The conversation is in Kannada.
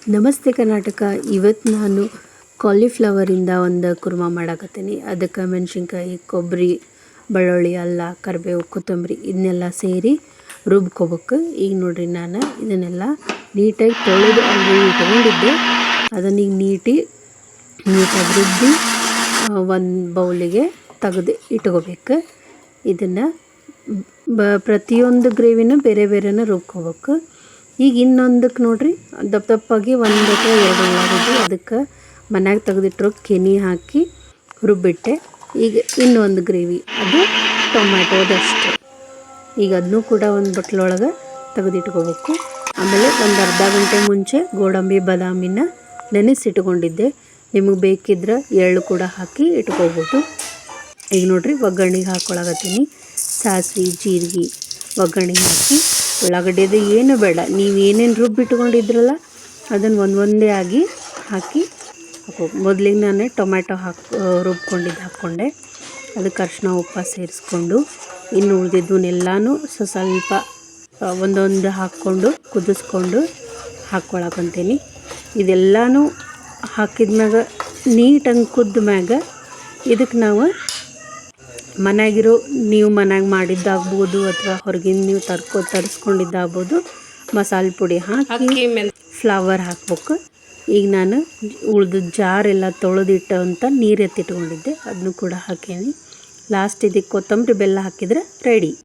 ನಮಸ್ತೆ ಕರ್ನಾಟಕ. ಇವತ್ತು ನಾನು ಕಾಲಿಫ್ಲವರಿಂದ ಒಂದು ಕುರ್ಮಾ ಮಾಡಾಕತ್ತೀನಿ. ಅದಕ್ಕೆ ಮೆಣಸಿನ್ಕಾಯಿ, ಕೊಬ್ಬರಿ, ಬೆಳ್ಳುಳ್ಳಿ, ಅಲ್ಲ, ಕರಿಬೇವು, ಕೊತ್ತಂಬರಿ ಇದನ್ನೆಲ್ಲ ಸೇರಿ ರುಬ್ಕೋಬೇಕು. ಈಗ ನೋಡಿರಿ, ನಾನು ಇದನ್ನೆಲ್ಲ ನೀಟಾಗಿ ತೊಳೆದು ಅಲ್ಲಿ ಇಟ್ಕೊಂಡಿದ್ದೆ. ಅದನ್ನು ಈಗ ನೀಟಾಗಿ ರುಬ್ಬಿ ಒಂದು ಬೌಲಿಗೆ ತೆಗೆದು ಇಟ್ಕೋಬೇಕು. ಇದನ್ನು ಪ್ರತಿಯೊಂದು ಗ್ರೇವಿನೂ ಬೇರೆ ಬೇರೆನ ರುಬ್ಕೋಬೇಕು. ಈಗ ಇನ್ನೊಂದಕ್ಕೆ ನೋಡಿರಿ, ದಪ್ಪಾಗಿ 1 ಅಥವಾ 2 ಉಳ್ಳಾಗಡ್ಡಿ ಅದಕ್ಕೆ ಮನ್ಯಾಗ ತೆಗೆದಿಟ್ಟರು ಕೆನೆ ಹಾಕಿ ರುಬ್ಬಿಟ್ಟೆ. ಈಗ ಇನ್ನೊಂದು ಗ್ರೇವಿ, ಅದು ಟೊಮ್ಯಾಟೋದಷ್ಟು. ಈಗ ಅದನ್ನೂ ಕೂಡ ಒಂದು ಬಟ್ಲೊಳಗೆ ತೆಗೆದಿಟ್ಕೋಬೇಕು. ಆಮೇಲೆ ಒಂದು ಅರ್ಧ ಗಂಟೆ ಮುಂಚೆ ಗೋಡಂಬಿ ಬಾದಾಮಿನ ನೆನೆಸಿಟ್ಕೊಂಡಿದ್ದೆ. ನಿಮಗೆ ಬೇಕಿದ್ರೆ ಎಳ್ಳು ಕೂಡ ಹಾಕಿ ಇಟ್ಕೋಬೋದು. ಈಗ ನೋಡಿರಿ, ಒಗ್ಗರಣೆಗೆ ಹಾಕ್ಕೊಳಕತ್ತೀನಿ. ಸಾಸಿವೆ, ಜೀರಿಗೆ ಒಗ್ಗರಣೆಗೆ ಹಾಕಿ, ಉಳ್ಳಾಗಡ್ಡಿದು ಏನು ಬೇಡ, ನೀವು ಏನೇನು ರುಬ್ಬಿಟ್ಕೊಂಡಿದ್ರಲ್ಲ ಅದನ್ನು ಒಂದೇ ಆಗಿ ಹಾಕಿ ಹಾಕೋದು. ಮೊದಲಿಗೆ ನಾನು ಟೊಮ್ಯಾಟೊ ರುಬ್ಕೊಂಡಿದ್ದು ಹಾಕ್ಕೊಂಡೆ. ಅದಕ್ಕೆ ಅರಿಶಿನ, ಉಪ್ಪು ಸೇರಿಸ್ಕೊಂಡು ಇನ್ನು ಉಳಿದಿದ್ದನ್ನೆಲ್ಲನೂ ಸ್ವಲ್ಪ ಒಂದೊಂದು ಹಾಕ್ಕೊಂಡು ಕುದಿಸ್ಕೊಂಡು ಹಾಕ್ಕೊಳಕಂತೀನಿ. ಇದೆಲ್ಲನೂ ಹಾಕಿದ್ಮ್ಯಾಗ ನೀಟಾಗಿ ಕುದ್ದ ಮ್ಯಾಗ ಇದಕ್ಕೆ ನಾವು ನೀವು ಮನ್ಯಾಗ ಮಾಡಿದ್ದಾಗ್ಬೋದು ಅಥವಾ ಹೊರಗಿನ ನೀವು ತರಿಸ್ಕೊಂಡಿದ್ದಾಗ್ಬೋದು, ಮಸಾಲೆ ಪುಡಿ ಹಾಕಿ ಫ್ಲವರ್ ಹಾಕ್ಬೇಕು. ಈಗ ನಾನು ಉಳ್ದು ಜಾರೆಲ್ಲ ತೊಳೆದಿಟ್ಟು ಅಂತ ನೀರು ಎತ್ತಿಟ್ಕೊಂಡಿದ್ದೆ, ಅದನ್ನು ಕೂಡ ಹಾಕೀನಿ. ಲಾಸ್ಟ್ ಇದಕ್ಕೆ ಕೊತ್ತಂಬರಿ ಬೆಲ್ಲ ಹಾಕಿದರೆ ರೆಡಿ.